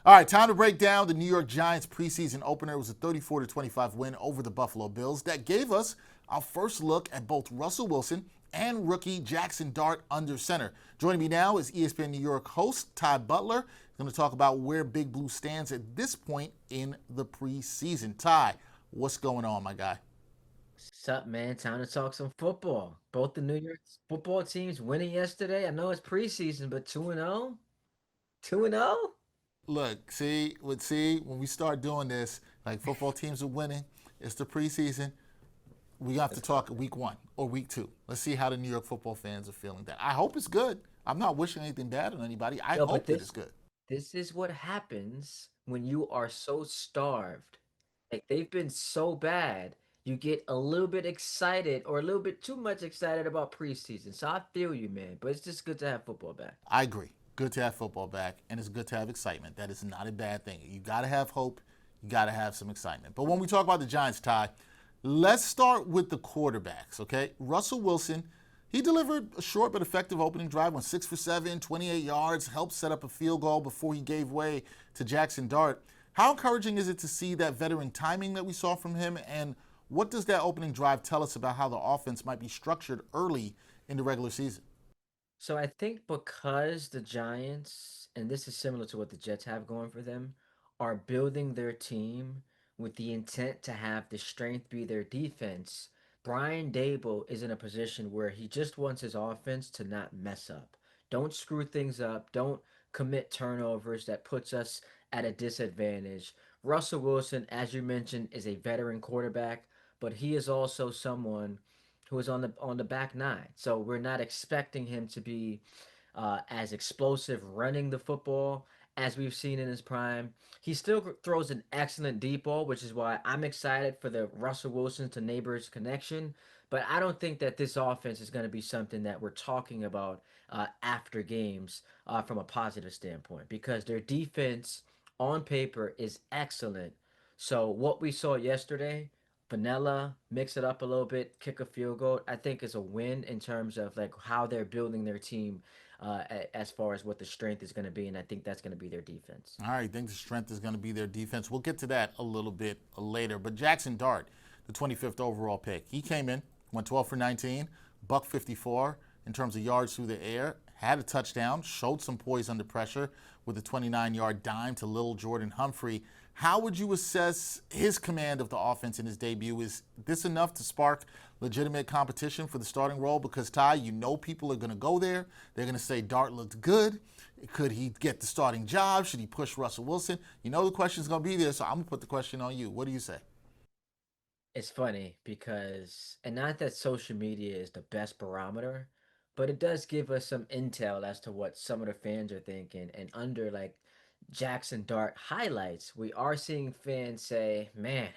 All right, time to break down the New York Giants preseason opener. It was a 34-25 win over the Buffalo Bills that gave us our first look at both Russell Wilson and rookie Jaxson Dart under center. Joining me now is ESPN New York host Ty Butler. He's going to talk about where Big Blue stands at this point in the preseason. Ty, what's going on, my guy? What's up, man? Time to talk some football. Both the New York football teams winning yesterday. I know it's preseason, but 2-0? 2-0? Look, see, when we start doing this, like football teams are winning, it's the preseason. We have to Let's talk go. week one or week two. Let's see how the New York football fans are feeling that. I hope it's good. I'm not wishing anything bad on anybody. I Yo, but hope that it's this good. this is what happens when you are so starved. Like they've been so bad, you get a little bit excited or a little bit too much excited about preseason. So I feel you, man. But it's just good to have football back. I agree. Good to have football back, and it's good to have excitement. That is not a bad thing. You got to have hope. You got to have some excitement. But when we talk about the Giants, Ty, let's start with the quarterbacks, okay? Russell Wilson, he delivered a short but effective opening drive, went 6 for 7, 28 yards, helped set up a field goal before he gave way to Jaxson Dart. How encouraging is it to see that veteran timing that we saw from him, and what does that opening drive tell us about how the offense might be structured early in the regular season? So I think because the Giants, and this is similar to what the Jets have going for them, are building their team with the intent to have the strength be their defense, Brian Dable is in a position where he just wants his offense to not mess up. Don't screw things up. Don't commit turnovers that puts us at a disadvantage. Russell Wilson, as you mentioned, is a veteran quarterback, but he is also someone who is on the back nine. So we're not expecting him to be as explosive running the football as we've seen in his prime. He still throws an excellent deep ball, which is why I'm excited for the Russell Wilson to Neighbors connection. But I don't think that this offense is going to be something that we're talking about after games from a positive standpoint because their defense on paper is excellent. So what we saw yesterday, vanilla, mix it up a little bit, kick a field goal, I think is a win in terms of like how they're building their team as far as what the strength is going to be, and I think that's going to be their defense. All right, I think the strength is going to be their defense. We'll get to that a little bit later. But Jaxson Dart, the 25th overall pick, he came in, went 12 for 19, buck 54 in terms of yards through the air, had a touchdown, showed some poise under pressure with a 29-yard dime to Little Jordan Humphrey. How would you assess his command of the offense in his debut? Is this enough to spark legitimate competition for the starting role? Because, Ty, you know people are going to go there. They're going to say Dart looked good. Could he get the starting job? Should he push Russell Wilson? You know the question's going to be there, so I'm going to put the question on you. What do you say? It's funny because, and not that social media is the best barometer, but it does give us some intel as to what some of the fans are thinking. And under like Jaxson Dart highlights, we are seeing fans say, man,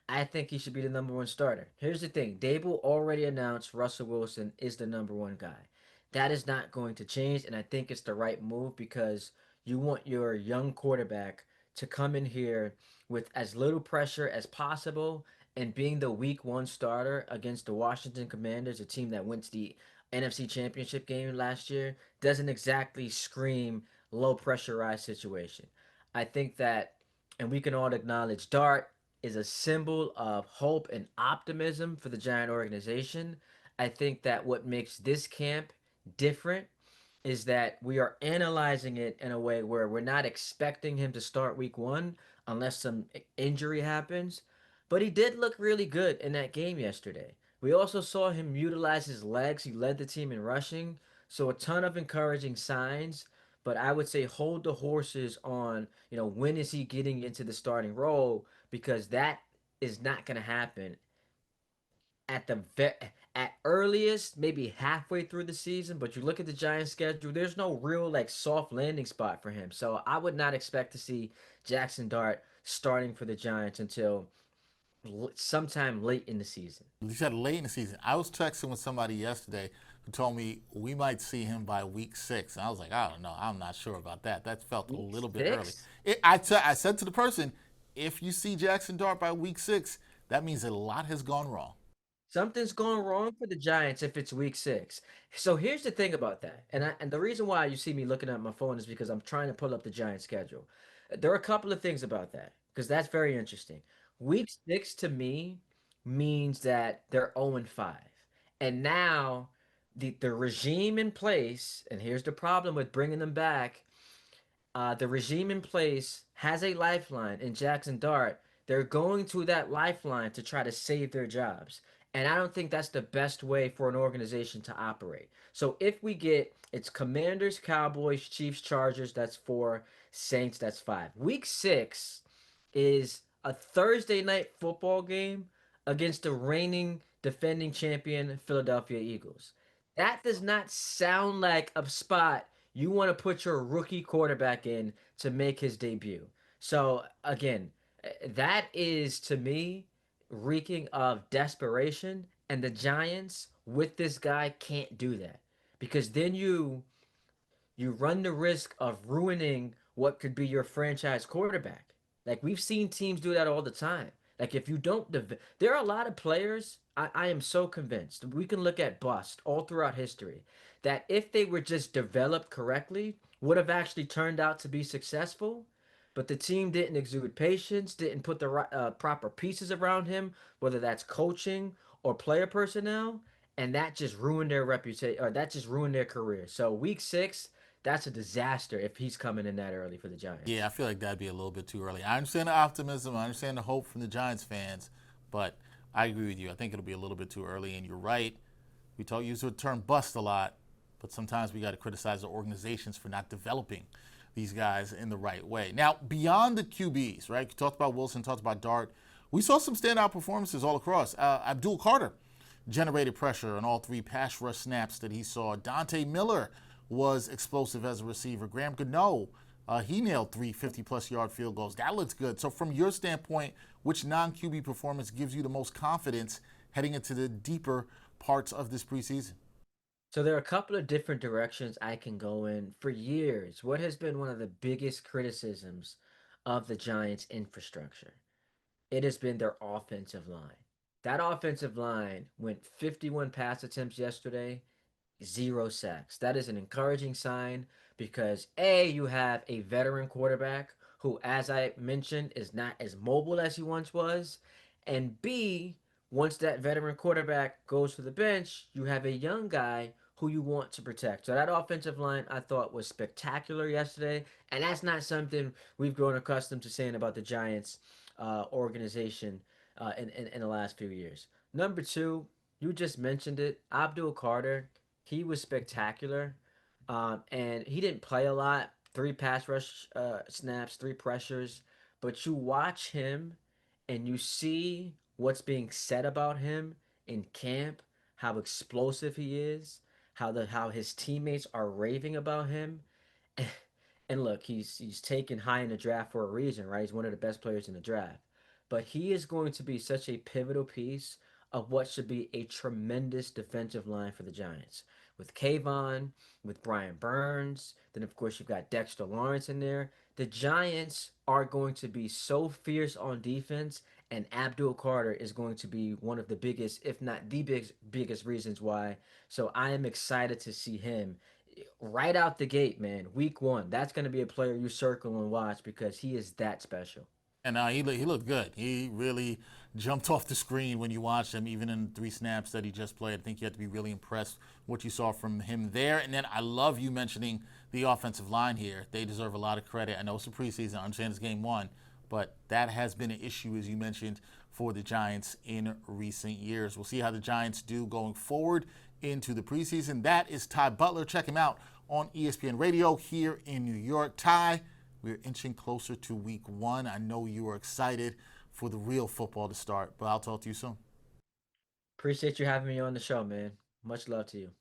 I think he should be the number one starter. Here's the thing, Dable already announced Russell Wilson is the number one guy. That is not going to change, and I think it's the right move because you want your young quarterback to come in here with as little pressure as possible, and being the week one starter against the Washington Commanders, a team that went to the NFC Championship game last year, doesn't exactly scream low pressurized situation. I think that, and we can all acknowledge, Dart is a symbol of hope and optimism for the Giant organization. I think that what makes this camp different is that we are analyzing it in a way where we're not expecting him to start week one unless some injury happens. But he did look really good in that game yesterday. We also saw him utilize his legs. He led the team in rushing. So a ton of encouraging signs. But I would say hold the horses on, when is he getting into the starting role? Because that is not going to happen at the at earliest maybe halfway through the season, but you look at the Giants schedule, there's no real like soft landing spot for him. So I would not expect to see Jaxson Dart starting for the Giants until sometime late in the season. You said late in the season. I was texting with somebody yesterday who told me we might see him by week 6. And I was like, I don't know. I'm not sure about that. That felt a Week little bit early. 6? I said to the person, if you see Jaxson Dart by week 6, that means a lot has gone wrong. Something's gone wrong for the Giants if it's week 6. So here's the thing about that. And the reason why you see me looking at my phone is because I'm trying to pull up the Giants schedule. There are a couple of things about that because that's very interesting. Week 6 to me means that they're 0 and 5. And now the regime in place, and here's the problem with bringing them back, the regime in place has a lifeline in Jaxson Dart. They're going to that lifeline to try to save their jobs. And I don't think that's the best way for an organization to operate. So if we get it's Commanders, Cowboys, Chiefs, Chargers, that's 4, Saints, that's 5. Week 6 is a Thursday night football game against the reigning defending champion Philadelphia Eagles. That does not sound like a spot you want to put your rookie quarterback in to make his debut. So again, that is to me reeking of desperation, and the Giants with this guy can't do that because then you run the risk of ruining what could be your franchise quarterback. Like we've seen teams do that all the time. Like if you don't, there are a lot of players. I am so convinced we can look at bust all throughout history that if they were just developed correctly, would have actually turned out to be successful. But the team didn't exude patience, didn't put the proper pieces around him, whether that's coaching or player personnel, and that just ruined their reputation, or that just ruined their career. So week 6, that's a disaster if he's coming in that early for the Yeah, Giants. I feel like that'd be a little bit too early. I understand the optimism, I understand the hope from the Giants fans, but I agree with you. I think it'll be a little bit too early, and you're right. Use the term bust a lot, but sometimes we got to criticize the organizations for not developing these guys in the right way. Now, beyond the QBs, right? You talked about Wilson, talked about Dart. We saw some standout performances all across. Abdul Carter generated pressure on all 3 pass rush snaps that he saw. Dante Miller was explosive as a receiver. Graham Gano, he nailed 3 50-plus yard field goals. That looks good. So, from your standpoint, which non-QB performance gives you the most confidence heading into the deeper parts of this preseason? So there are a couple of different directions I can go in. For years, what has been one of the biggest criticisms of the Giants' infrastructure? It has been their offensive line. That offensive line went 51 pass attempts yesterday, 0 sacks. That is an encouraging sign because A, you have a veteran quarterback who, as I mentioned, is not as mobile as he once was. And B, once that veteran quarterback goes to the bench, you have a young guy who you want to protect. So that offensive line I thought was spectacular yesterday. And that's not something we've grown accustomed to saying about the Giants organization in the last few years. Number two, you just mentioned it, Abdul Carter. He was spectacular, and he didn't play a lot. 3 pass rush snaps, 3 pressures, but you watch him, and you see what's being said about him in camp, how explosive he is, how his teammates are raving about him. And look, he's taken high in the draft for a reason, right? He's one of the best players in the draft. But he is going to be such a pivotal piece of what should be a tremendous defensive line for the Giants. With Kayvon, with Brian Burns, then of course you've got Dexter Lawrence in there. The Giants are going to be so fierce on defense, and Abdul Carter is going to be one of the biggest, if not the biggest reasons why. So I am excited to see him right out the gate, man. Week 1, that's going to be a player you circle and watch because he is that special. And he looked good. He really jumped off the screen when you watched him, even in the 3 snaps that he just played. I think you had to be really impressed with what you saw from him there. And then I love you mentioning the offensive line here. They deserve a lot of credit. I know it's a preseason. I understand it's game 1, but that has been an issue, as you mentioned, for the Giants in recent years. We'll see how the Giants do going forward into the preseason. That is Ty Butler. Check him out on ESPN Radio here in New York. Ty, we're inching closer to week 1. I know you are excited for the real football to start, but I'll talk to you soon. Appreciate you having me on the show, man. Much love to you.